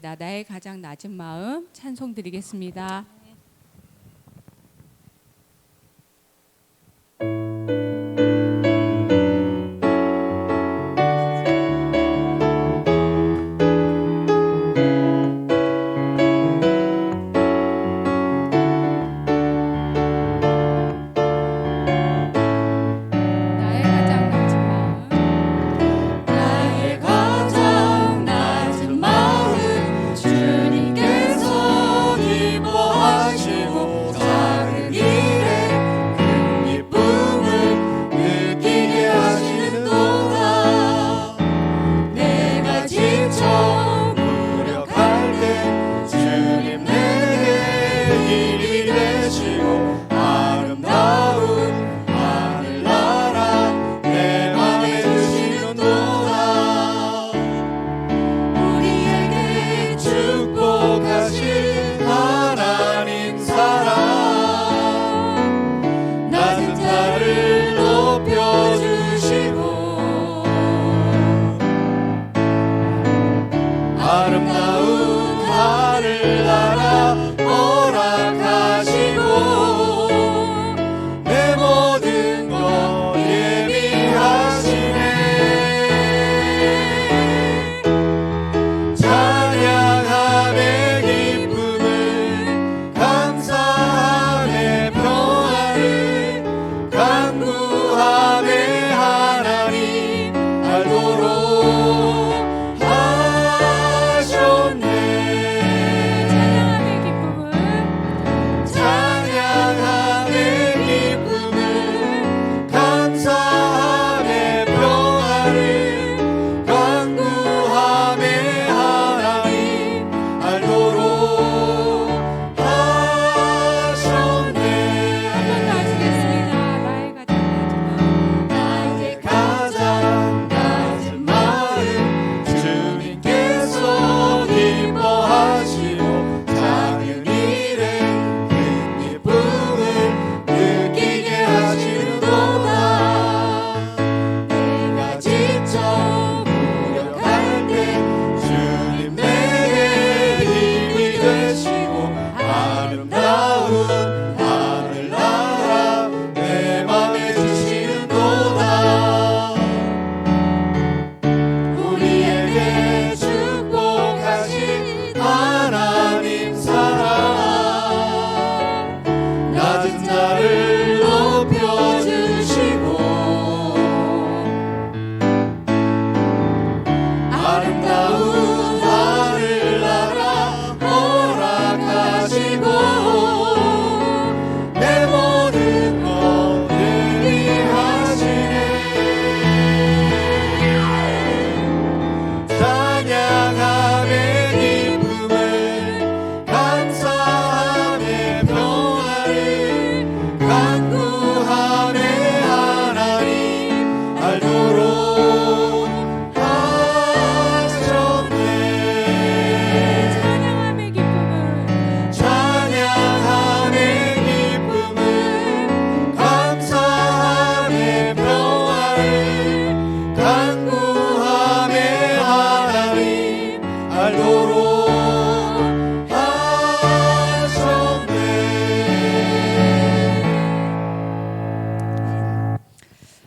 나의 가장 낮은 마음 찬송 드리겠습니다.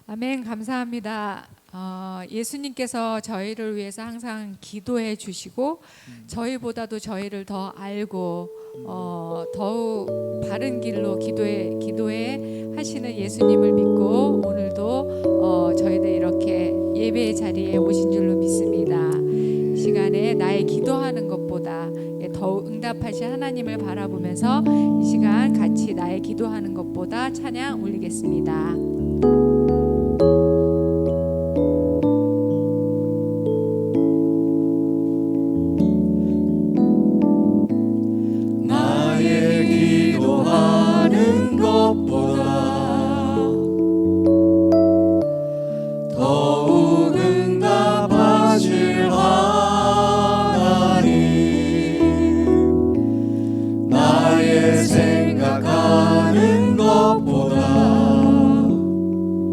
아멘. 감사합니다. 예수님께서 저희를 위해서 항상 기도해 주시고 저희보다도 저희를 더 알고 더욱 바른 길로 기도해 하시는 예수님을 믿고 오늘도 저희들 이렇게 예배의 자리에 오신 줄로 믿습니다. 이 시간에 나의 기도하는 것보다 더욱 응답하신 하나님을 바라보면서 이 시간 같이 나의 기도하는 것보다 찬양 올리겠습니다. 나의 나의 생각하는 것보다 더 응답하실 하나님, 나의 생각하는 것보다 더 응답하실 하나님, 알도록 하셨네. 찬양하며 기쁨을 감사하며 평안을 강구하며 하나님, 알도록 하셨네. 찬양하며 기쁨을 감사하며 평안을 강구하며 하나님, 알도록 하셨네. 찬양하며 기쁨을 감사하며 평안을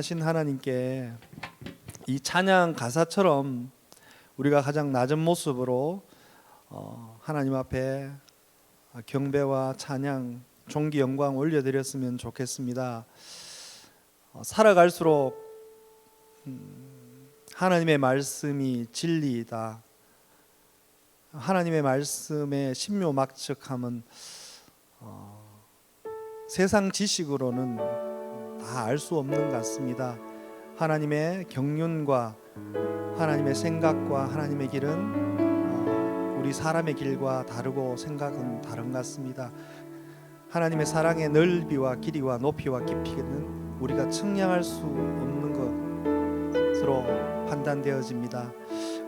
전능하신 하나님께 이 찬양 가사처럼 우리가 가장 낮은 모습으로 하나님 앞에 경배와 찬양, 존귀, 영광 올려드렸으면 좋겠습니다. 살아갈수록 하나님의 말씀이 진리이다. 하나님의 말씀의 신묘막측함은 세상 지식으로는 다 알 수 없는 것 같습니다. 하나님의 경륜과 하나님의 생각과 하나님의 길은 우리 사람의 길과 다르고 생각은 다른 것 같습니다. 하나님의 사랑의 넓이와 길이와 높이와 깊이는 우리가 측량할 수 없는 것으로 판단되어집니다.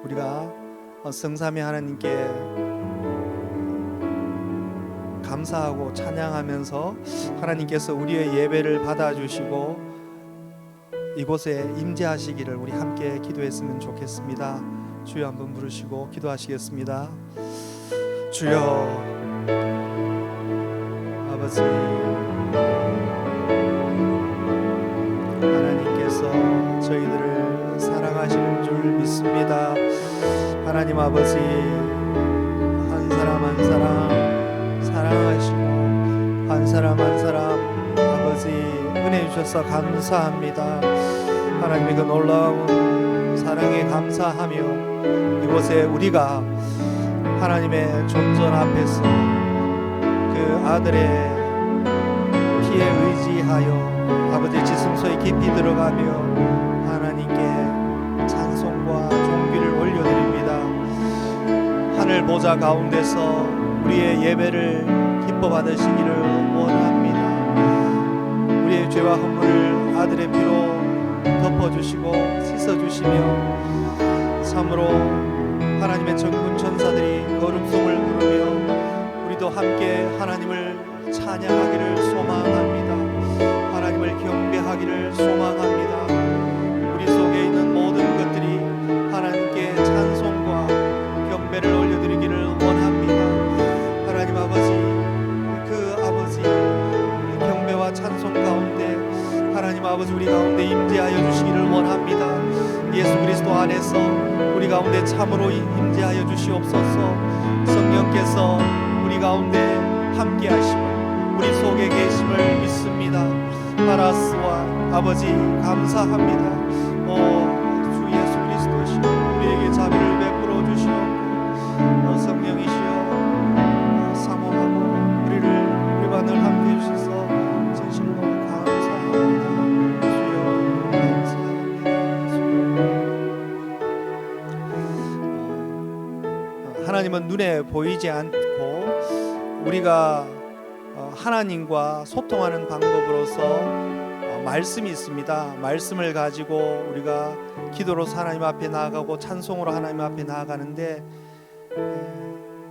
우리가 성삼위 하나님께 감사하고 찬양하면서 하나님께서 우리의 예배를 받아주시고 이곳에 임재하시기를 우리 함께 기도했으면 좋겠습니다. 주여 한번 부르시고 기도하시겠습니다. 주여 아버지, 하나님께서 저희들을 사랑하시는 줄 믿습니다. 하나님 아버지, 한 사람 한 사람 사랑하시고 한 사람 한 사람 아버지 은혜 주셔서 감사합니다. 하나님의 그 놀라운 사랑에 감사하며 이곳에 우리가 하나님의 존전 앞에서 그 아들의 피에 의지하여 아버지의 지승소에 깊이 들어가며 하나님께 찬송과 존귀를 올려드립니다. 하늘 보좌 가운데서 우리의 예배를 기뻐 받으시기를 원합니다. 우리의 죄와 허물을 아들의 피로 덮어주시고 씻어주시며 참으로 하나님의 천군 천사들이 거룩송을 부르며 우리도 함께 하나님을 찬양하기를 소망합니다. 하나님을 경배하기를 소망합니다. 우리 속에 있는 모든 것들이 하나님께 찬송과 경배를 올려드리기를 원합니다. 하나님 아버지, 그 아버지 경배와 찬송 가운데 하나님 아버지 우리 가운데 임재하여 주시기를 원합니다. 예수 그리스도 안에서 우리 가운데 참으로 임재하여 주시옵소서. 성령께서 우리 가운데 함께 하시고 우리 속에 계심을 믿습니다. 파라스와 아버지 감사합니다. 주 예수 그리스도시여 우리에게 자비를 베풀어 주시옵고 성령이시여 사모하고 우리와 늘 함께 해주셔서 진실로 감사합니다. 주여 감사합니다. 하나님은 눈에 보이지 않고 우리가 하나님과 소통하는 방법으로서 말씀이 있습니다. 말씀을 가지고 우리가 기도로서 하나님 앞에 나아가고 찬송으로 하나님 앞에 나아가는데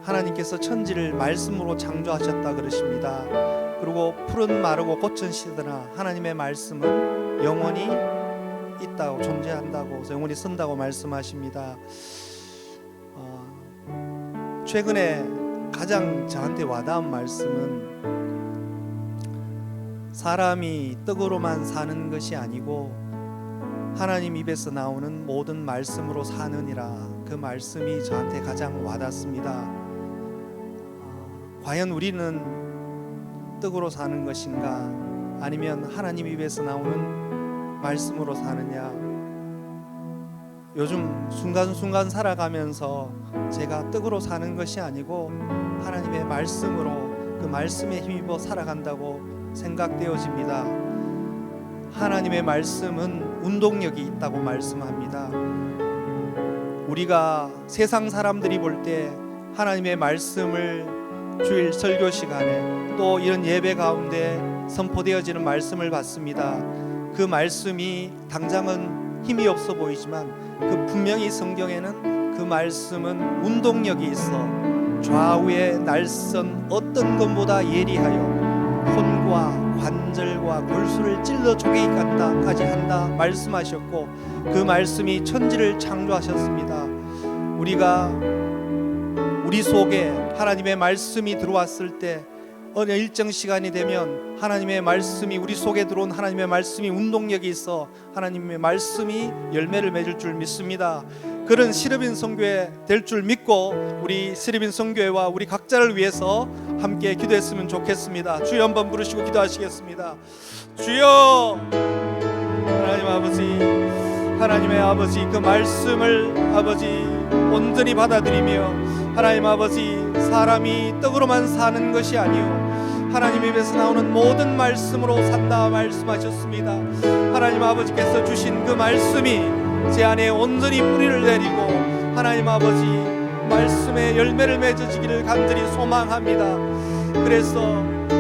하나님께서 천지를 말씀으로 창조하셨다 그러십니다. 그리고 푸른 마르고 꽃은 시드나 하나님의 말씀은 영원히 있다고 존재한다고 영원히 쓴다고 말씀하십니다. 최근에 가장 저한테 와닿은 말씀은 사람이 떡으로만 사는 것이 아니고 하나님 입에서 나오는 모든 말씀으로 사느니라. 그 말씀이 저한테 가장 와닿습니다. 과연 우리는 떡으로 사는 것인가 아니면 하나님 입에서 나오는 말씀으로 사느냐. 요즘 순간순간 살아가면서 제가 떡으로 사는 것이 아니고 하나님의 말씀으로 그 말씀에 힘입어 살아간다고 생각되어집니다. 하나님의 말씀은 운동력이 있다고 말씀합니다. 우리가 세상 사람들이 볼 때 하나님의 말씀을 주일 설교 시간에 또 이런 예배 가운데 선포되어지는 말씀을 받습니다. 그 말씀이 당장은 힘이 없어 보이지만 그 분명히 성경에는 그 말씀은 운동력이 있어 좌우의 날선 어떤 것보다 예리하여 혼과 관절과 골수를 찔러 쪼개기 같다까지 한다 말씀하셨고 그 말씀이 천지를 창조하셨습니다. 우리가 우리 속에 하나님의 말씀이 들어왔을 때 어느 일정 시간이 되면 하나님의 말씀이 우리 속에 들어온 하나님의 말씀이 운동력이 있어 하나님의 말씀이 열매를 맺을 줄 믿습니다. 그런 시르빈 선교회 될 줄 믿고 우리 시르빈 선교회와 우리 각자를 위해서 함께 기도했으면 좋겠습니다. 주여 한번 부르시고 기도하시겠습니다. 주여, 하나님 아버지, 하나님의 아버지, 그 말씀을 아버지 온전히 받아들이며 하나님 아버지, 사람이 떡으로만 사는 것이 아니요 하나님 입에서 나오는 모든 말씀으로 산다 말씀하셨습니다. 하나님 아버지께서 주신 그 말씀이 제 안에 온전히 뿌리를 내리고 하나님 아버지 말씀의 열매를 맺어지기를 간절히 소망합니다. 그래서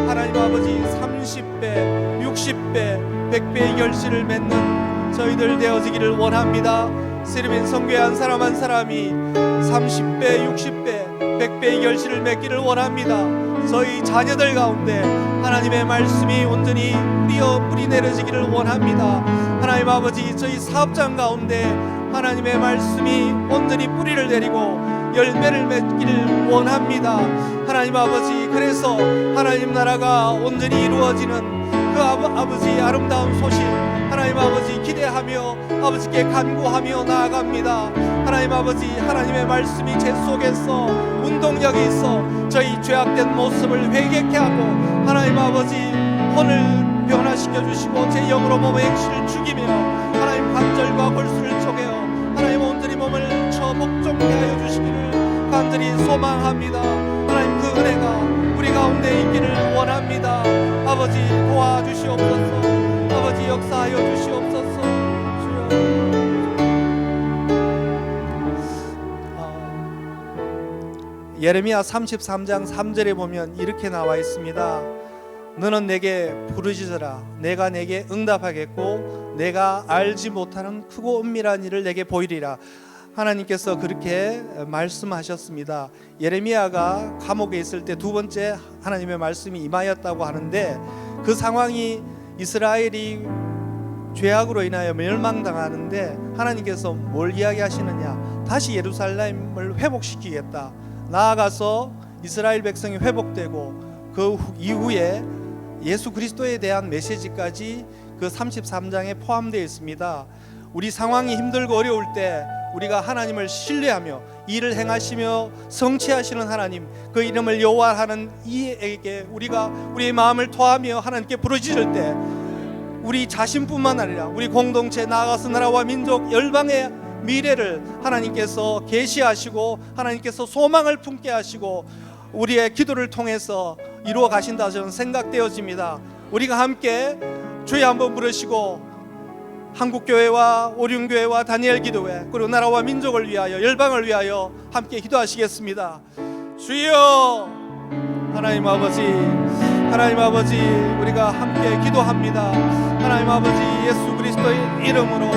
하나님 아버지 30배, 60배, 100배의 결실을 맺는 저희들 되어지기를 원합니다. 시르빈 선교회 한 사람 한 사람이 30배, 60배, 100배의 결실을 맺기를 원합니다. 저희 자녀들 가운데 하나님의 말씀이 온전히 뿌리 내려지기를 원합니다. 하나님 아버지, 저희 사업장 가운데 하나님의 말씀이 온전히 뿌리를 내리고 열매를 맺기를 원합니다. 하나님 아버지, 그래서 하나님 나라가 온전히 이루어지는 그 아버지 아름다운 소식 하나님 아버지 기대하며 아버지께 간구하며 나아갑니다. 하나님 아버지, 하나님의 말씀이 제 속에서 운동력이 있어 저희 죄악된 모습을 회개케 하고 하나님 아버지 혼을 변화시켜 주시고 제 영으로 몸의 행실을 죽이며 하나님 관절과 골수를 쪼개어 하나님 온전히 몸을 쳐 복종케 하여 주시기를 간절히 소망합니다. 하나님 그 은혜가 우리 가운데 있기를 원합니다. 아버지 도와주시옵소서. 아버지 역사하여 주시옵소서. 주여. 예레미야 33장 3절에 보면 이렇게 나와 있습니다. 너는 내게 부르짖으라. 내가 내게 응답하겠고 내가 알지 못하는 크고 은밀한 일을 내게 보이리라. 하나님께서 그렇게 말씀하셨습니다. 예레미야가 감옥에 있을 때 두 번째 하나님의 말씀이 임하였다고 하는데 그 상황이 이스라엘이 죄악으로 인하여 멸망당하는데 하나님께서 뭘 이야기하시느냐? 다시 예루살렘을 회복시키겠다. 나아가서 이스라엘 백성이 회복되고 그 이후에 예수 그리스도에 대한 메시지까지 그 33장에 포함되어 있습니다. 우리 상황이 힘들고 어려울 때 우리가 하나님을 신뢰하며 일을 행하시며 성취하시는 하나님, 그 이름을 여호와하는 이에게 우리가 우리의 마음을 토하며 하나님께 부르짖을 때 우리 자신뿐만 아니라 우리 공동체 나아가서 나라와 민족 열방의 미래를 하나님께서 계시하시고 하나님께서 소망을 품게 하시고 우리의 기도를 통해서 이루어 가신다 저는 생각되어집니다. 우리가 함께 주여 한번 부르시고 한국교회와 오륜교회와 다니엘 기도회 그리고 나라와 민족을 위하여 열방을 위하여 함께 기도하시겠습니다. 주여, 하나님 아버지, 하나님 아버지, 우리가 함께 기도합니다. 하나님 아버지, 예수 그리스도의 이름으로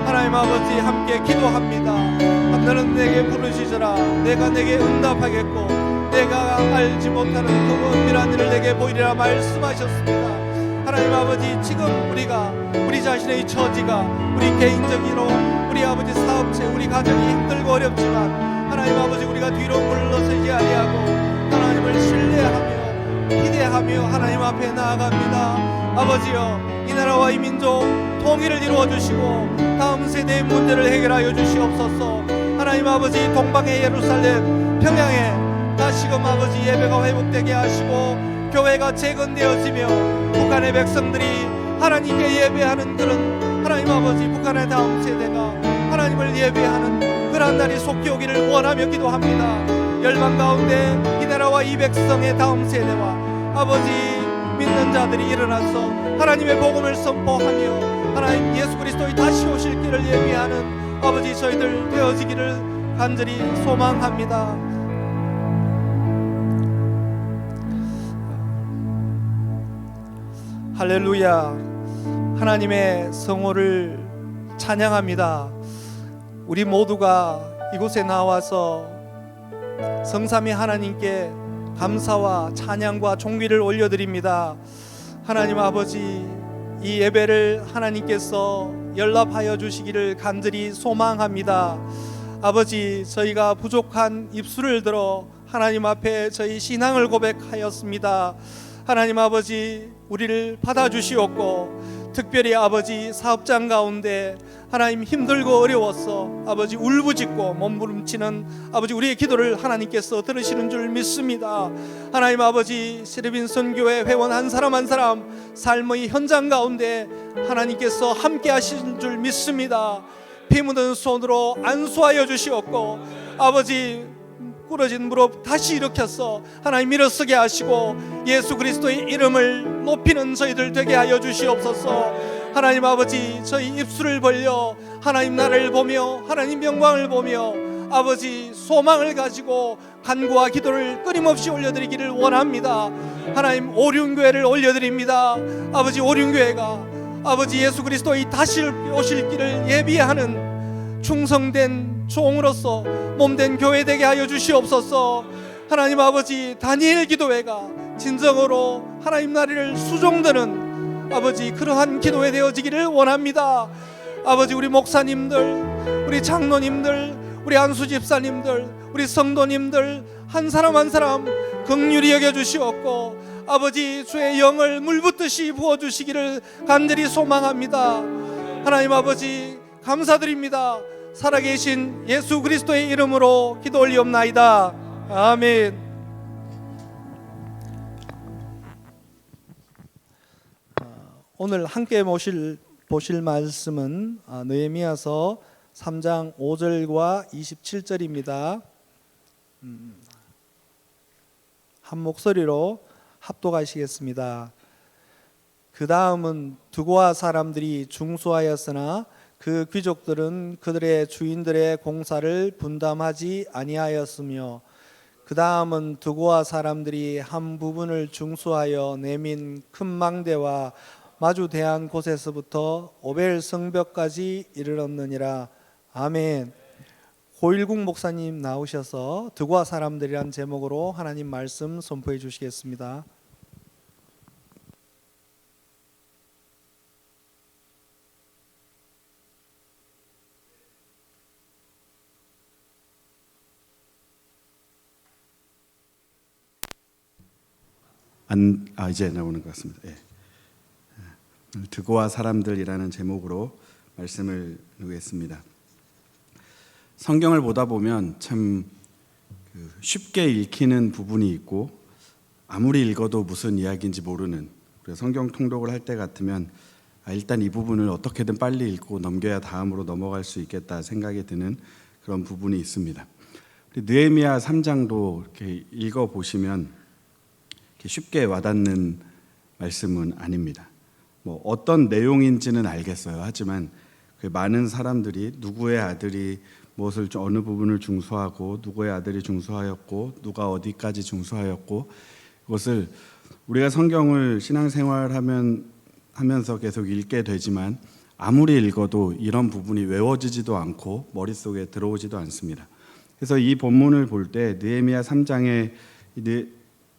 하나님 아버지 함께 기도합니다. 너는 내게 부르시더라. 내가 내게 응답하겠고 내가 알지 못하는 그 은밀한 일을 내게 보이리라 말씀하셨습니다. 하나님 아버지, 지금 우리가 우리 자신의 처지가 우리 개인적으로 우리 아버지 사업체 우리 가정이 힘들고 어렵지만 하나님 아버지 우리가 뒤로 물러서지 아니하고 하나님을 신뢰하며 기대하며 하나님 앞에 나아갑니다. 아버지여, 이 나라와 이 민족 통일을 이루어 주시고 다음 세대의 문제를 해결하여 주시옵소서. 하나님 아버지, 동방의 예루살렘 평양에 다시금 아버지 예배가 회복되게 하시고 교회가 재건되어지며 북한의 백성들이 하나님께 예배하는 그런 하나님 아버지 북한의 다음 세대가 하나님을 예배하는 그런 날이 속히 오기를 원하며 기도합니다. 열방 가운데 이 나라와 이 백성의 다음 세대와 아버지 믿는 자들이 일어나서 하나님의 복음을 선포하며 하나님 예수 그리스도의 다시 오실 길을 예비하는 아버지 저희들 되어지기를 간절히 소망합니다. 할렐루야. 하나님의 성호를 찬양합니다. 우리 모두가 이곳에 나와서 성삼위 하나님께 감사와 찬양과 존귀를 올려드립니다. 하나님 아버지, 이 예배를 하나님께서 연락하여 주시기를 간절히 소망합니다. 아버지, 저희가 부족한 입술을 들어 하나님 앞에 저희 신앙을 고백하였습니다. 하나님 아버지 우리를 받아주시옵고, 특별히 아버지 사업장 가운데 하나님 힘들고 어려워서 아버지 울부짖고 몸부림치는 아버지 우리의 기도를 하나님께서 들으시는 줄 믿습니다. 하나님 아버지 세르빈 선교회 회원 한 사람 한 사람 삶의 현장 가운데 하나님께서 함께 하시는 줄 믿습니다. 피 묻은 손으로 안수하여 주시옵고, 아버지 부러진 무릎 다시 일으켜서 하나님 일어서게 하시고 예수 그리스도의 이름을 높이는 저희들 되게 하여 주시옵소서. 하나님 아버지 저희 입술을 벌려 하나님 나라를 보며 하나님 영광을 보며 아버지 소망을 가지고 간구와 기도를 끊임없이 올려드리기를 원합니다. 하나님 오륜교회를 올려드립니다. 아버지 오륜교회가 아버지 예수 그리스도의 다시 오실 길을 예비하는 충성된 종으로서 몸된 교회 되게 하여 주시옵소서. 하나님 아버지 다니엘 기도회가 진정으로 하나님 나라를 수종드는 아버지 그러한 기도회 되어지기를 원합니다. 아버지 우리 목사님들, 우리 장로님들, 우리 안수 집사님들, 우리 성도님들 한 사람 한 사람 긍휼히 여겨 주시옵고, 아버지 주의 영을 물붓듯이 부어주시기를 간절히 소망합니다. 하나님 아버지 감사드립니다. 살아계신 예수 그리스도의 이름으로 기도 올리옵나이다. 아멘. 오늘 함께 보실 말씀은 느헤미야서 3장 5절과 27절입니다. 한 목소리로 합독하시겠습니다. 그 다음은 두고아 사람들이 중수하였으나 그 귀족들은 그들의 주인들의 공사를 분담하지 아니하였으며, 그 다음은 두고아 사람들이 한 부분을 중수하여 내민 큰 망대와 마주대한 곳에서부터 오벨 성벽까지 이르렀느니라. 아멘. 고일국 목사님 나오셔서 두고아 사람들이란 제목으로 하나님 말씀 선포해 주시겠습니다. 이제 나오는 것 같습니다. 예. 두고아 사람들이라는 제목으로 말씀을 누리겠습니다. 성경을 보다 보면 참 쉽게 읽히는 부분이 있고 아무리 읽어도 무슨 이야기인지 모르는, 성경 통독을 할 때 같으면 일단 이 부분을 어떻게든 빨리 읽고 넘겨야 다음으로 넘어갈 수 있겠다 생각이 드는 그런 부분이 있습니다. 느헤미야 3장도 이렇게 읽어보시면 이렇게 쉽게 와닿는 말씀은 아닙니다. 어떤 내용인지는 알겠어요. 하지만 많은 사람들이 누구의 아들이 무엇을 어느 부분을 중수하고 누구의 아들이 중수하였고 누가 어디까지 중수하였고, 이것을 우리가 성경을 신앙생활하면서 계속 읽게 되지만 아무리 읽어도 이런 부분이 외워지지도 않고 머릿속에 들어오지도 않습니다. 그래서 이 본문을 볼 때 느헤미야 3장에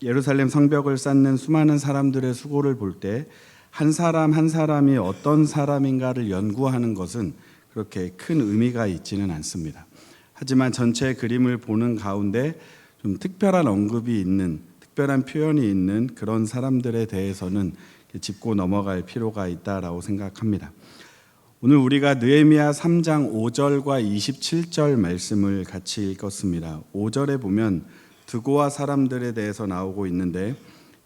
예루살렘 성벽을 쌓는 수많은 사람들의 수고를 볼 때 한 사람 한 사람이 어떤 사람인가를 연구하는 것은 그렇게 큰 의미가 있지는 않습니다. 하지만 전체 그림을 보는 가운데 좀 특별한 언급이 있는, 특별한 표현이 있는 그런 사람들에 대해서는 짚고 넘어갈 필요가 있다라고 생각합니다. 오늘 우리가 느헤미야 3장 5절과 27절 말씀을 같이 읽었습니다. 5절에 보면 드고아 사람들에 대해서 나오고 있는데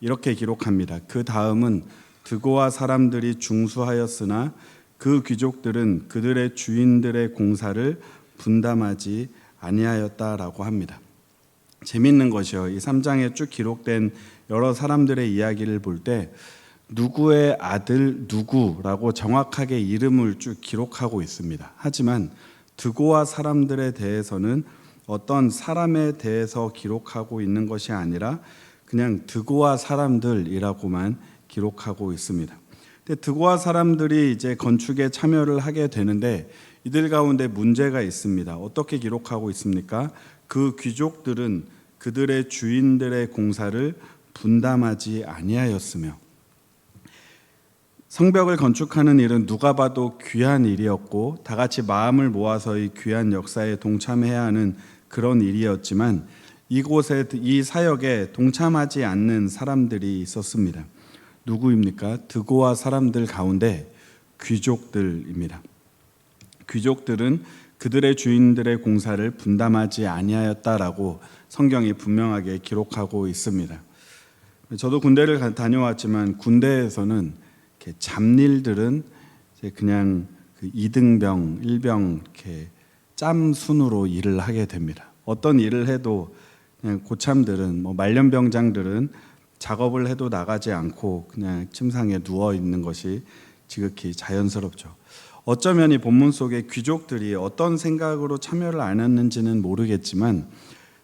이렇게 기록합니다. 그 다음은 드고아 사람들이 중수하였으나 그 귀족들은 그들의 주인들의 공사를 분담하지 아니하였다라고 합니다. 재밌는 것이요, 이 3장에 쭉 기록된 여러 사람들의 이야기를 볼 때 누구의 아들 누구라고 정확하게 이름을 쭉 기록하고 있습니다. 하지만 드고아 사람들에 대해서는 어떤 사람에 대해서 기록하고 있는 것이 아니라 그냥 드고아 사람들이라고만 기록하고 있습니다. 근데 드고아 사람들이 이제 건축에 참여를 하게 되는데 이들 가운데 문제가 있습니다. 어떻게 기록하고 있습니까? 그 귀족들은 그들의 주인들의 공사를 분담하지 아니하였으며, 성벽을 건축하는 일은 누가 봐도 귀한 일이었고 다 같이 마음을 모아서 이 귀한 역사에 동참해야 하는 그런 일이었지만 이곳에 이 사역에 동참하지 않는 사람들이 있었습니다. 누구입니까? 드고아 사람들 가운데 귀족들입니다. 귀족들은 그들의 주인들의 공사를 분담하지 아니하였다라고 성경이 분명하게 기록하고 있습니다. 저도 군대를 다녀왔지만 군대에서는 이렇게 잡일들은 그냥 그 2등병, 1병 이렇게 짬순으로 일을 하게 됩니다. 어떤 일을 해도 그냥 고참들은 말년병장들은 작업을 해도 나가지 않고 그냥 침상에 누워 있는 것이 지극히 자연스럽죠. 어쩌면 이 본문 속에 귀족들이 어떤 생각으로 참여를 안 했는지는 모르겠지만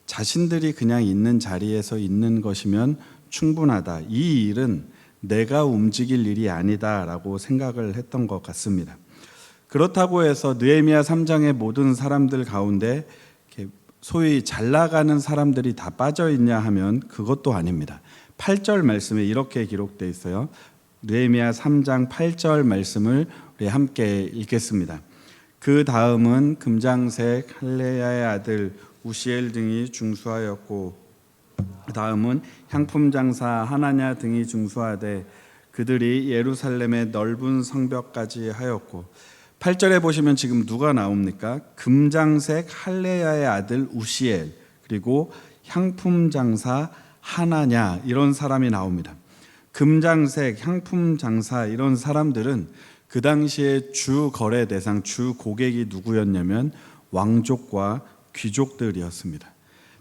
자신들이 그냥 있는 자리에서 있는 것이면 충분하다. 이 일은 내가 움직일 일이 아니다라고 생각을 했던 것 같습니다. 그렇다고 해서 느헤미야 3장의 모든 사람들 가운데 소위 잘 나가는 사람들이 다 빠져 있냐 하면 그것도 아닙니다. 8절 말씀에 이렇게 기록되어 있어요. 느헤미야 3장 8절 말씀을 우리 함께 읽겠습니다. 그 다음은 금장색 할레야의 아들 우시엘 등이 중수하였고 그 다음은 향품 장사 하나냐 등이 중수하되 그들이 예루살렘의 넓은 성벽까지 하였고 8절에 보시면 지금 누가 나옵니까? 금장색 할레야의 아들 우시엘 그리고 향품 장사 하나냐 이런 사람이 나옵니다. 금장색, 향품 장사 이런 사람들은 그 당시에 주 거래 대상, 주 고객이 누구였냐면 왕족과 귀족들이었습니다.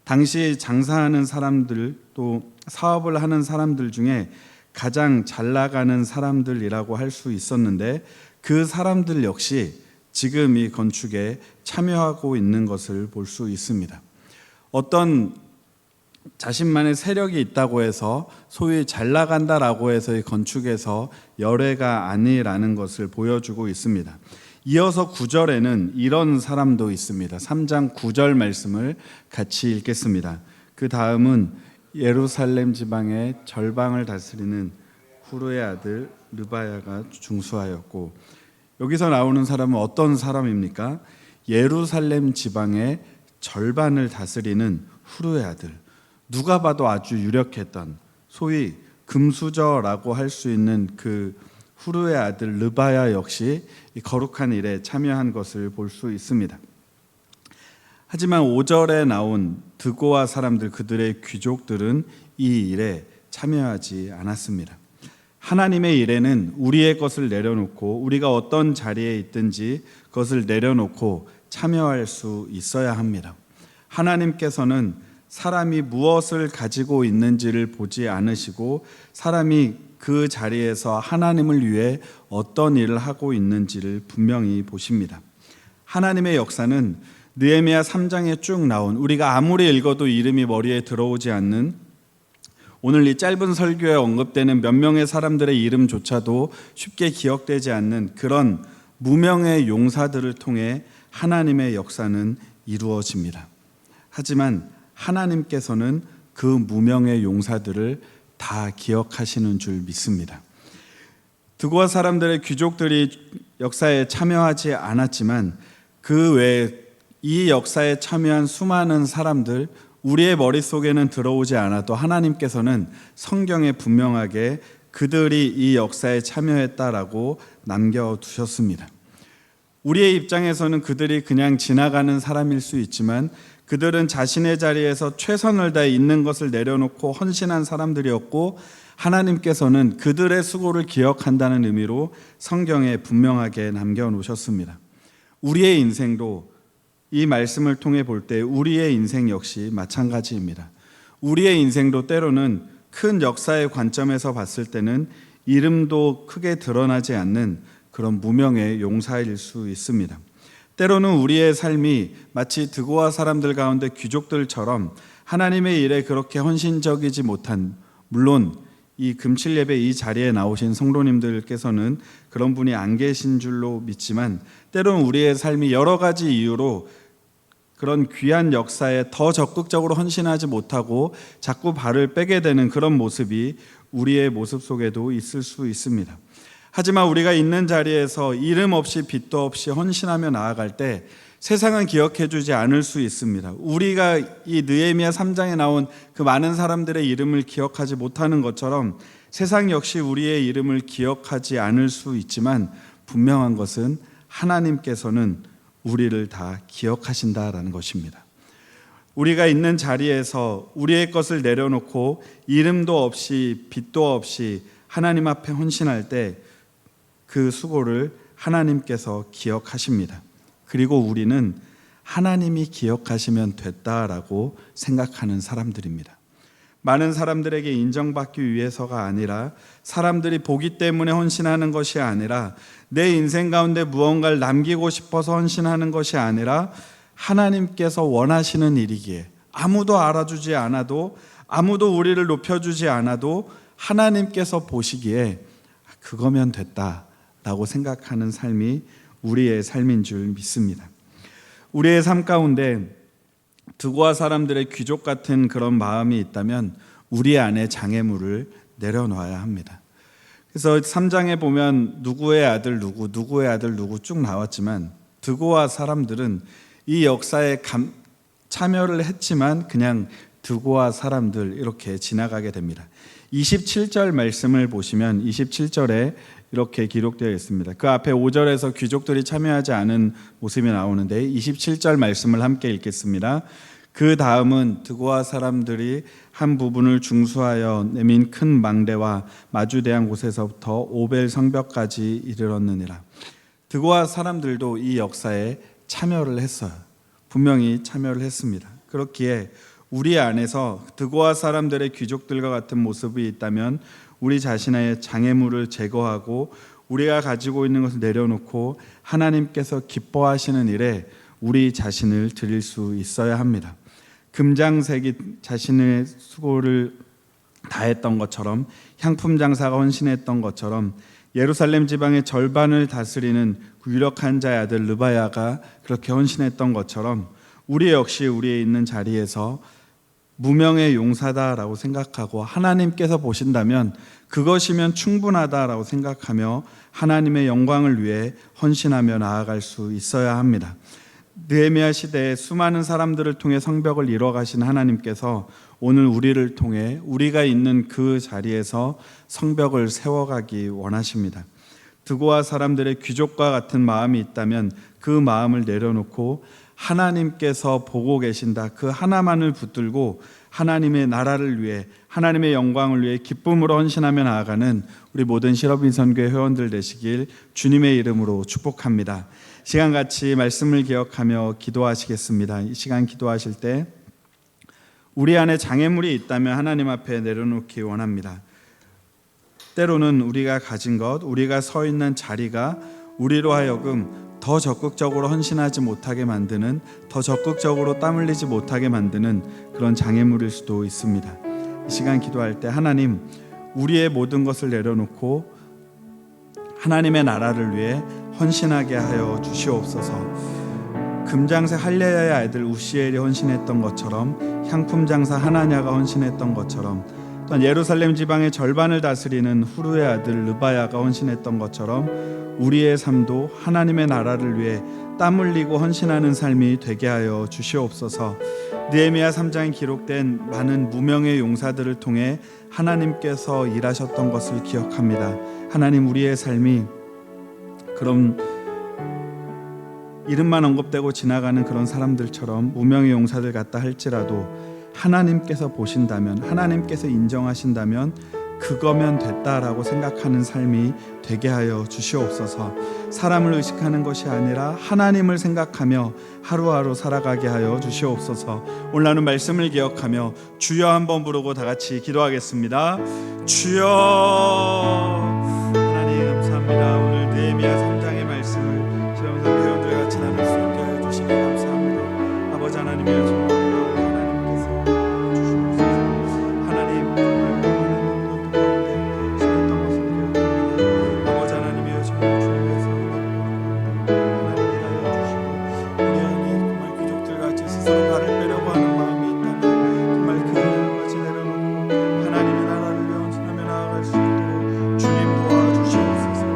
당시 장사하는 사람들 또 사업을 하는 사람들 중에 가장 잘 나가는 사람들이라고 할 수 있었는데 그 사람들 역시 지금 이 건축에 참여하고 있는 것을 볼 수 있습니다. 어떤 자신만의 세력이 있다고 해서 소위 잘 나간다라고 해서 이 건축에서 열애가 아니라는 것을 보여주고 있습니다. 이어서 9절에는 이런 사람도 있습니다. 3장 9절 말씀을 같이 읽겠습니다. 그 다음은 예루살렘 지방의 절방을 다스리는 후르의 아들 르바야가 중수하였고 여기서 나오는 사람은 어떤 사람입니까? 예루살렘 지방의 절반을 다스리는 후르의 아들. 누가 봐도 아주 유력했던 소위 금수저라고 할 수 있는 그 후르의 아들 르바야 역시 이 거룩한 일에 참여한 것을 볼 수 있습니다. 하지만 5절에 나온 드고아 사람들 그들의 귀족들은 이 일에 참여하지 않았습니다. 하나님의 일에는 우리의 것을 내려놓고 우리가 어떤 자리에 있든지 그것을 내려놓고 참여할 수 있어야 합니다. 하나님께서는 사람이 무엇을 가지고 있는지를 보지 않으시고 사람이 그 자리에서 하나님을 위해 어떤 일을 하고 있는지를 분명히 보십니다. 하나님의 역사는 느헤미야 3장에 쭉 나온 우리가 아무리 읽어도 이름이 머리에 들어오지 않는 오늘 이 짧은 설교에 언급되는 몇 명의 사람들의 이름조차도 쉽게 기억되지 않는 그런 무명의 용사들을 통해 하나님의 역사는 이루어집니다. 하지만 하나님께서는 그 무명의 용사들을 다 기억하시는 줄 믿습니다. 드고아 사람들의 귀족들이 역사에 참여하지 않았지만 그 외에 이 역사에 참여한 수많은 사람들 우리의 머릿속에는 들어오지 않아도 하나님께서는 성경에 분명하게 그들이 이 역사에 참여했다라고 남겨두셨습니다. 우리의 입장에서는 그들이 그냥 지나가는 사람일 수 있지만 그들은 자신의 자리에서 최선을 다해 있는 것을 내려놓고 헌신한 사람들이었고 하나님께서는 그들의 수고를 기억한다는 의미로 성경에 분명하게 남겨놓으셨습니다. 우리의 인생도 이 말씀을 통해 볼 때 우리의 인생 역시 마찬가지입니다. 우리의 인생도 때로는 큰 역사의 관점에서 봤을 때는 이름도 크게 드러나지 않는 그런 무명의 용사일 수 있습니다. 때로는 우리의 삶이 마치 드고아 사람들 가운데 귀족들처럼 하나님의 일에 그렇게 헌신적이지 못한, 물론 이 금칠 예배 이 자리에 나오신 성도님들께서는 그런 분이 안 계신 줄로 믿지만 때로는 우리의 삶이 여러 가지 이유로 그런 귀한 역사에 더 적극적으로 헌신하지 못하고 자꾸 발을 빼게 되는 그런 모습이 우리의 모습 속에도 있을 수 있습니다. 하지만 우리가 있는 자리에서 이름 없이 빚도 없이 헌신하며 나아갈 때 세상은 기억해주지 않을 수 있습니다. 우리가 이 느헤미야 3장에 나온 그 많은 사람들의 이름을 기억하지 못하는 것처럼 세상 역시 우리의 이름을 기억하지 않을 수 있지만 분명한 것은 하나님께서는 우리를 다 기억하신다라는 것입니다. 우리가 있는 자리에서 우리의 것을 내려놓고 이름도 없이 빚도 없이 하나님 앞에 헌신할 때 그 수고를 하나님께서 기억하십니다. 그리고 우리는 하나님이 기억하시면 됐다라고 생각하는 사람들입니다. 많은 사람들에게 인정받기 위해서가 아니라, 사람들이 보기 때문에 헌신하는 것이 아니라, 내 인생 가운데 무언가를 남기고 싶어서 헌신하는 것이 아니라 하나님께서 원하시는 일이기에, 아무도 알아주지 않아도, 아무도 우리를 높여주지 않아도 하나님께서 보시기에 그거면 됐다라고 생각하는 삶이 우리의 삶인 줄 믿습니다. 우리의 삶 가운데 드고아 사람들의 귀족 같은 그런 마음이 있다면 우리 안에 장애물을 내려놔야 합니다. 그래서 3장에 보면 누구의 아들 누구, 누구의 아들 누구 쭉 나왔지만 드고아 사람들은 이 역사에 참여를 했지만 그냥 드고아 사람들 이렇게 지나가게 됩니다. 27절 말씀을 보시면 27절에 이렇게 기록되어 있습니다. 그 앞에 5절에서 귀족들이 참여하지 않은 모습이 나오는데 27절 말씀을 함께 읽겠습니다. 그 다음은 드고아 사람들이 한 부분을 중수하여 내민 큰 망대와 마주대한 곳에서부터 오벨 성벽까지 이르렀느니라. 드고아 사람들도 이 역사에 참여를 했어요. 분명히 참여를 했습니다. 그렇기에 우리 안에서 드고아 사람들의 귀족들과 같은 모습이 있다면 우리 자신의 장애물을 제거하고 우리가 가지고 있는 것을 내려놓고 하나님께서 기뻐하시는 일에 우리 자신을 드릴 수 있어야 합니다. 금장색이 자신의 수고를 다했던 것처럼, 향품 장사가 헌신했던 것처럼, 예루살렘 지방의 절반을 다스리는 유력한 자의 아들 르바야가 그렇게 헌신했던 것처럼 우리 역시 우리의 있는 자리에서 무명의 용사다라고 생각하고 하나님께서 보신다면 그것이면 충분하다라고 생각하며 하나님의 영광을 위해 헌신하며 나아갈 수 있어야 합니다. 느헤미야 시대에 수많은 사람들을 통해 성벽을 이뤄가신 하나님께서 오늘 우리를 통해 우리가 있는 그 자리에서 성벽을 세워가기 원하십니다. 드고아 사람들의 귀족과 같은 마음이 있다면 그 마음을 내려놓고 하나님께서 보고 계신다, 그 하나만을 붙들고 하나님의 나라를 위해, 하나님의 영광을 위해 기쁨으로 헌신하며 나아가는 우리 모든 실업인 선교회 회원들 되시길 주님의 이름으로 축복합니다. 시간 같이 말씀을 기억하며 기도하시겠습니다. 이 시간 기도하실 때 우리 안에 장애물이 있다면 하나님 앞에 내려놓기 원합니다. 때로는 우리가 가진 것, 우리가 서 있는 자리가 우리로 하여금 더 적극적으로 헌신하지 못하게 만드는, 더 적극적으로 땀 흘리지 못하게 만드는 그런 장애물일 수도 있습니다. 이 시간 기도할 때 하나님, 우리의 모든 것을 내려놓고 하나님의 나라를 위해 헌신하게 하여 주시옵소서. 금장사 할례야의 아들 우시엘이 헌신했던 것처럼, 향품 장사 하나냐가 헌신했던 것처럼, 또한 예루살렘 지방의 절반을 다스리는 후르의 아들 르바야가 헌신했던 것처럼 우리의 삶도 하나님의 나라를 위해 땀 흘리고 헌신하는 삶이 되게 하여 주시옵소서. 느헤미야 3장에 기록된 많은 무명의 용사들을 통해 하나님께서 일하셨던 것을 기억합니다. 하나님, 우리의 삶이 그런 이름만 언급되고 지나가는 그런 사람들처럼 무명의 용사들 같다 할지라도 하나님께서 보신다면, 하나님께서 인정하신다면 그거면 됐다라고 생각하는 삶이 되게 하여 주시옵소서. 사람을 의식하는 것이 아니라 하나님을 생각하며 하루하루 살아가게 하여 주시옵소서. 오늘 나눈 말씀을 기억하며 주여 한번 부르고 다 같이 기도하겠습니다. 주여. 하나님 감사합니다. 오늘 느헤미야 3장의 말씀을 실험에서 회원들 같이 나눌 수 있게 하여 주시니 감사합니다. 아버지 하나님의 정말 주님 도와주시옵소서.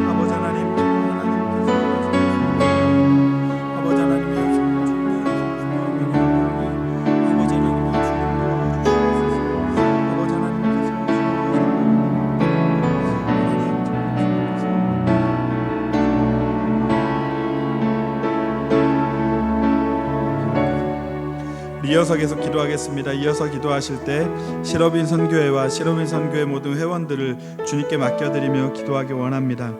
아버지 하나님, 우리 이어서 계속 기도하겠습니다. 이어서 기도하실 때 시러빈 선교회와 시러빈 선교회 모든 회원들을 주님께 맡겨드리며 기도하기 원합니다.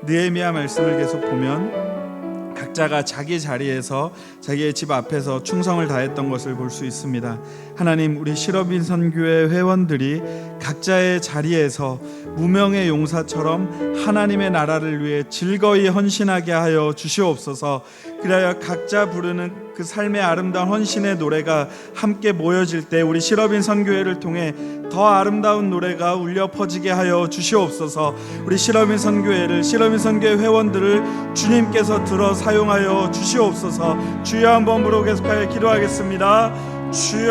느헤미야 말씀을 계속 보면 각자가 자기 자리에서 자기의 집 앞에서 충성을 다했던 것을 볼 수 있습니다. 하나님, 우리 시러빈 선교회 회원들이 각자의 자리에서 무명의 용사처럼 하나님의 나라를 위해 즐거이 헌신하게 하여 주시옵소서. 그래야 각자 부르는 그 삶의 아름다운 헌신의 노래가 함께 모여질 때 우리 시러빈 선교회를 통해 더 아름다운 노래가 울려 퍼지게 하여 주시옵소서. 우리 시러빈 선교회를, 시러빈 선교회 회원들을 주님께서 들어 사용하여 주시옵소서. 주여 한번 부르고 계속하여 기도하겠습니다. 주여.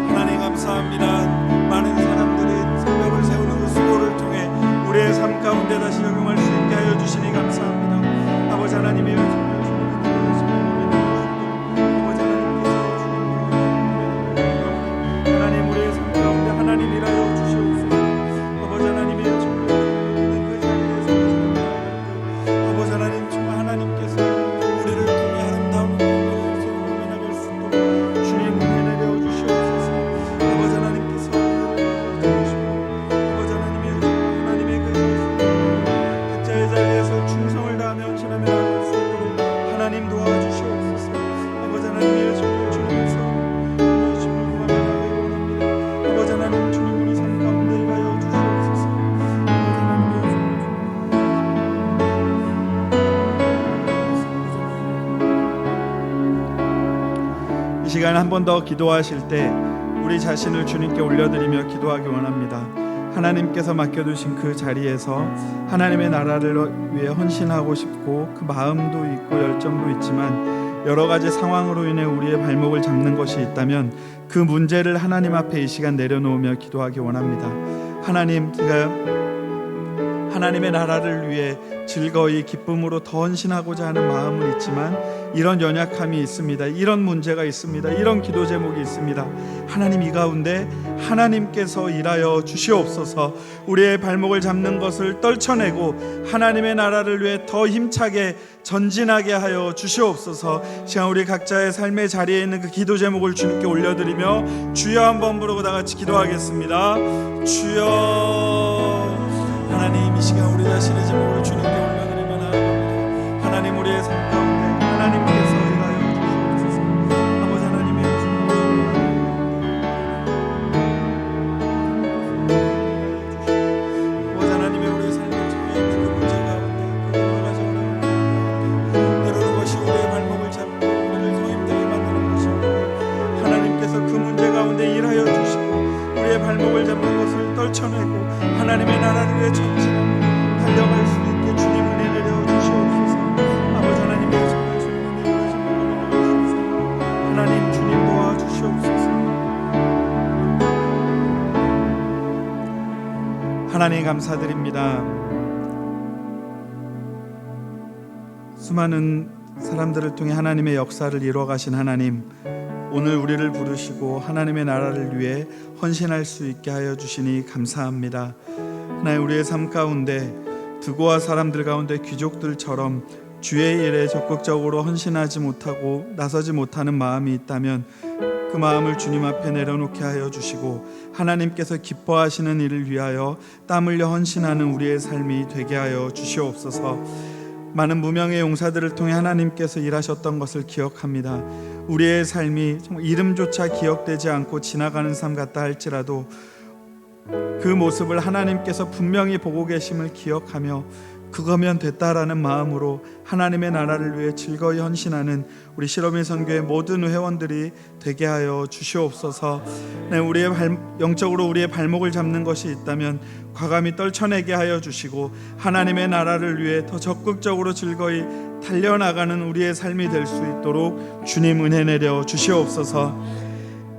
하나님 감사합니다. 많은 사람들이 생명을 세우는 그 수고를 통해 우리의 삶 가운데 다시 적용할 수 있게 하여 주시니 감사합니다. 아버지 하나님의 하나님, 우리의 삶 가운데 하나님 일하여 주시옵소서. 아버지 하나님의 그 자리에서 아버지 하나님, 정말 하나님께서 우리를 통해 아름다운 공로를 세우며 나갈 수 있도록 주님 은혜 내려 주시옵소서. 아버지 하나님께서 아버지 하나님의 그 각자의 자리에서 충성을 다하며 헌신하며 나갈 수 있도록 하나님 도와주시옵소서. 아버지 하나님의 주님께서 아버지 하나님, 주님 우리 삶 가운데 일하여 주시옵소서. 이 시간 한 번 더 기도하실 때 우리 자신을 주님께 올려드리며 기도하기 원합니다. 하나님께서 맡겨두신 그 자리에서 하나님의 나라를 위해 헌신하고 싶고 그 마음도 있고 열정도 있지만 여러 가지 상황으로 인해 우리의 발목을 잡는 것이 있다면 그 문제를 하나님 앞에 이 시간 내려놓으며 기도하기 원합니다. 하나님, 제가 하나님의 나라를 위해 즐거이 기쁨으로 더 헌신하고자 하는 마음은 있지만 이런 연약함이 있습니다. 이런 문제가 있습니다. 이런 기도 제목이 있습니다. 하나님, 이 가운데 하나님께서 일하여 주시옵소서. 우리의 발목을 잡는 것을 떨쳐내고 하나님의 나라를 위해 더 힘차게 전진하게 하여 주시옵소서. 시간 우리 각자의 삶의 자리에 있는 그 기도 제목을 주님께 올려드리며 주여 한번 부르고 다 같이 기도하겠습니다. 주여. 하나님, 이 시간 우리 자신의 제목을 주님께 올려드리며 나아갑니다. 하나님, 우리의 삶 가운데 하나님께서 일하여 주시옵소서. 아버지 하나님의 아버지 하나님의 우리의 삶을 통해 있는 그 문제 가운데 여러 가지 어려운 가운데 때로는 것이 우리의 발목을 잡고 우리를 더 힘들게 만드는 것입니다. 하나님께서 그 문제 가운데 일하여 주시고 우리의 발목을 잡는 것을 떨쳐내고 하나님의 나라를 위해 전진하며 달려갈 수 있게 주님 은혜 내려 주시옵소서. 아버지 하나님의 정말 주님 은혜 주시옵소서. 하나님, 주님 도와주시옵소서. 하나님 감사드립니다. 수많은 사람들을 통해 하나님의 역사를 이루어 가신 하나님, 오늘 우리를 부르시고 하나님의 나라를 위해 헌신할 수 있게 하여 주시니 감사합니다. 하나님, 우리의 삶 가운데 드고아 사람들 가운데 귀족들처럼 주의 일에 적극적으로 헌신하지 못하고 나서지 못하는 마음이 있다면 그 마음을 주님 앞에 내려놓게 하여 주시고 하나님께서 기뻐하시는 일을 위하여 땀 흘려 헌신하는 우리의 삶이 되게 하여 주시옵소서. 많은 무명의 용사들을 통해 하나님께서 일하셨던 것을 기억합니다. 우리의 삶이 정말 이름조차 기억되지 않고 지나가는 삶 같다 할지라도 그 모습을 하나님께서 분명히 보고 계심을 기억하며 그거면 됐다라는 마음으로 하나님의 나라를 위해 즐거이 헌신하는 우리 시러빈 선교회 모든 회원들이 되게 하여 주시옵소서. 네, 영적으로 우리의 발목을 잡는 것이 있다면 과감히 떨쳐내게 하여 주시고 하나님의 나라를 위해 더 적극적으로 즐거이 달려나가는 우리의 삶이 될 수 있도록 주님 은혜 내려 주시옵소서.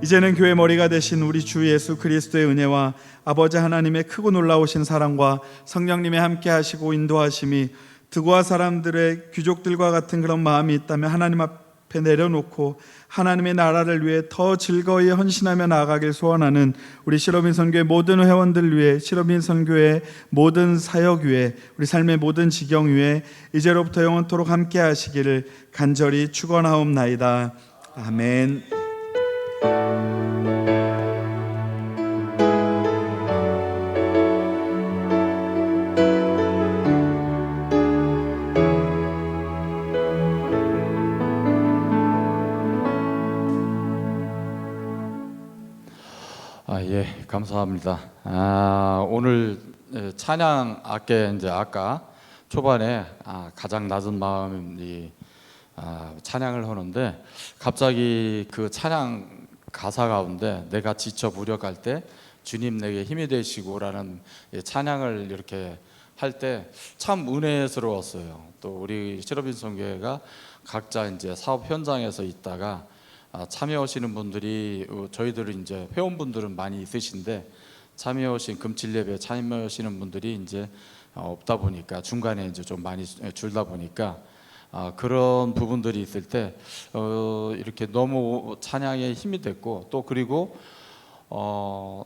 이제는 교회 머리가 되신 우리 주 예수 그리스도의 은혜와 아버지 하나님의 크고 놀라우신 사랑과 성령님의 함께 하시고 인도하심이 드고아 사람들의 귀족들과 같은 그런 마음이 있다면 하나님 앞에 내려놓고 하나님의 나라를 위해 더 즐거이 헌신하며 나아가길 소원하는 우리 시러빈 선교회 모든 회원들 위해, 시러빈 선교회 모든 사역 위에, 우리 삶의 모든 지경 위에 이제로부터 영원토록 함께 하시기를 간절히 축원하옵나이다. 아멘. 예, 감사합니다. 오늘 찬양 이제 아까 초반에 가장 낮은 마음이 찬양을 하는데 갑자기 그 찬양 가사 가운데 내가 지쳐 무력할 때 주님 내게 힘이 되시고라는 찬양을 이렇게 할 때 참 은혜스러웠어요. 또 우리 실업인 선교회가 각자 이제 사업 현장에서 있다가 참여하시는 분들이 저희들은 이제 회원분들은 많이 있으신데 참여하신 금칠 예배 참여하시는 분들이 이제 없다 보니까 중간에 이제 좀 많이 줄다 보니까 그런 부분들이 있을 때 이렇게 너무 찬양에 힘이 됐고 또 그리고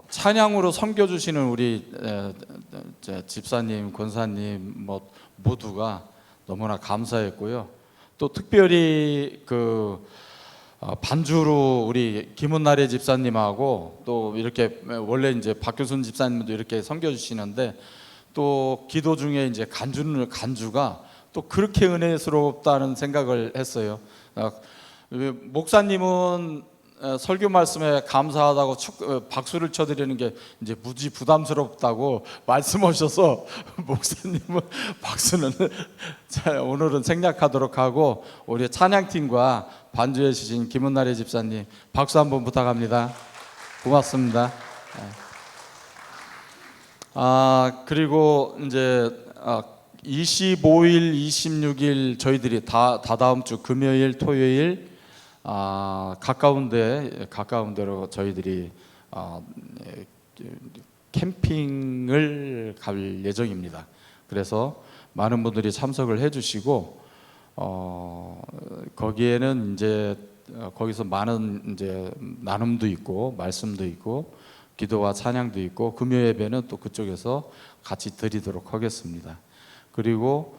찬양으로 섬겨주시는 우리 집사님, 권사님 뭐 모두가 너무나 감사했고요. 또 특별히 반주로 우리 김은나래 집사님하고 또 이렇게 원래 이제 박교순 집사님도 이렇게 섬겨주시는데 또 기도 중에 이제 간주가 또 그렇게 은혜스럽다는 생각을 했어요. 목사님은 설교 말씀에 감사하다고 박수를 쳐드리는 게 이제 무지 부담스럽다고 말씀하셔서 목사님은 박수는 오늘은 생략하도록 하고 우리 찬양팀과 반주해 주신 김은나래 집사님 박수 한번 부탁합니다. 고맙습니다. 그리고 이제 25일, 26일 저희들이 다다음 주 금요일, 토요일 가까운 데로 저희들이 캠핑을 갈 예정입니다. 그래서 많은 분들이 참석을 해주시고 거기에는 이제 거기서 많은 이제 나눔도 있고 말씀도 있고 기도와 찬양도 있고 금요 예배는 또 그쪽에서 같이 드리도록 하겠습니다. 그리고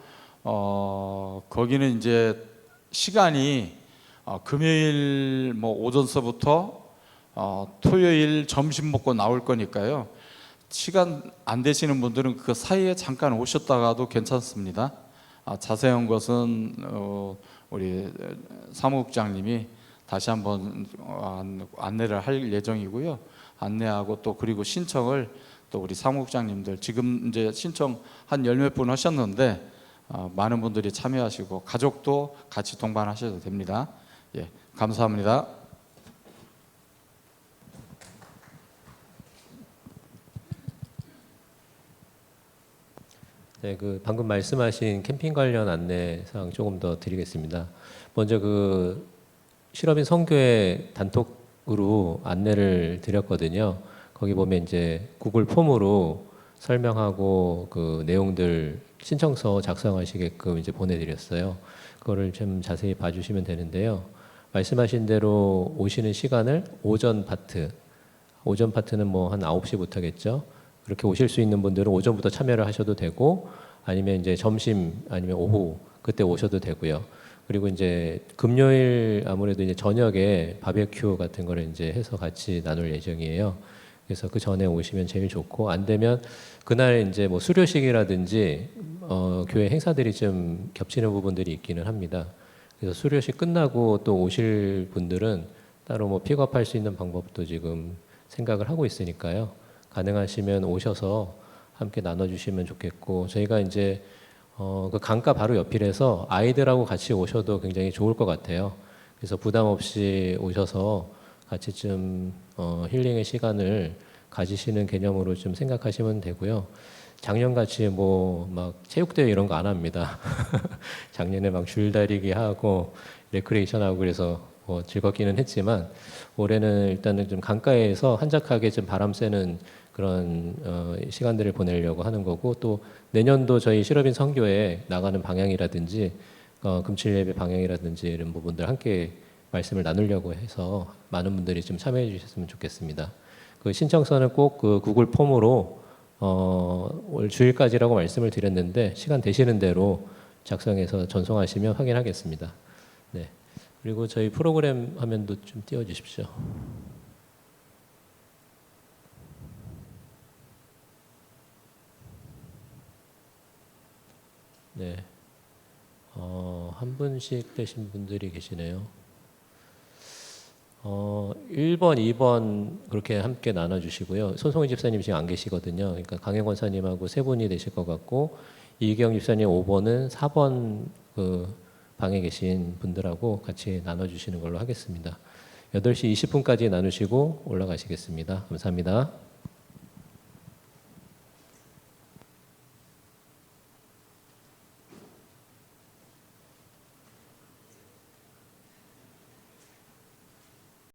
거기는 이제 시간이 금요일 뭐 오전서부터 토요일 점심 먹고 나올 거니까요. 시간 안 되시는 분들은 그 사이에 잠깐 오셨다가도 괜찮습니다. 자세한 것은 우리 사무국장님이 다시 한번 안내를 할 예정이고요. 안내하고 또 그리고 신청을 또 우리 사무국장님들 지금 이제 신청 한 열 몇 분 하셨는데 많은 분들이 참여하시고 가족도 같이 동반하셔도 됩니다. 예, 감사합니다. 네, 방금 말씀하신 캠핑 관련 안내사항 조금 더 드리겠습니다. 먼저 실업인 선교회 단톡으로 안내를 드렸거든요. 거기 보면 이제 구글 폼으로 설명하고 그 내용들 신청서 작성하시게끔 이제 보내드렸어요. 그거를 좀 자세히 봐주시면 되는데요. 말씀하신 대로 오시는 시간을 오전 파트는 뭐 한 9시부터겠죠. 그렇게 오실 수 있는 분들은 오전부터 참여를 하셔도 되고 아니면 이제 점심 아니면 오후 그때 오셔도 되고요. 그리고 이제 금요일 아무래도 이제 저녁에 바베큐 같은 거를 이제 해서 같이 나눌 예정이에요. 그래서 그 전에 오시면 제일 좋고 안 되면 그날 이제 뭐 수료식이라든지 교회 행사들이 좀 겹치는 부분들이 있기는 합니다. 그래서 수료식 끝나고 또 오실 분들은 따로 뭐 픽업할 수 있는 방법도 지금 생각을 하고 있으니까요. 가능하시면 오셔서 함께 나눠주시면 좋겠고 저희가 이제 그 강가 바로 옆이라서 아이들하고 같이 오셔도 굉장히 좋을 것 같아요. 그래서 부담 없이 오셔서 같이 좀 힐링의 시간을 가지시는 개념으로 좀 생각하시면 되고요. 작년같이 뭐 막 체육대회 이런 거 안 합니다. 작년에 막 줄다리기 하고 레크레이션 하고 그래서 뭐 즐겁기는 했지만 올해는 일단은 좀 강가에서 한적하게 좀 바람 쐬는 그런 시간들을 보내려고 하는 거고 또 내년도 저희 실업인 선교에 나가는 방향이라든지 금칠 예배 방향이라든지 이런 부분들 함께 말씀을 나누려고 해서 많은 분들이 좀 참여해 주셨으면 좋겠습니다. 그 신청서는 꼭 그 구글 폼으로 올 주일까지라고 말씀을 드렸는데 시간 되시는 대로 작성해서 전송하시면 확인하겠습니다. 네. 그리고 저희 프로그램 화면도 좀 띄워주십시오. 네, 한 분씩 되신 분들이 계시네요. 1번, 2번 그렇게 함께 나눠주시고요. 손송희 집사님 지금 안 계시거든요. 그러니까 강행 권사님하고 세 분이 되실 것 같고, 이경 집사님 5번은 4번 그 방에 계신 분들하고 같이 나눠주시는 걸로 하겠습니다. 8시 20분까지 나누시고 올라가시겠습니다. 감사합니다.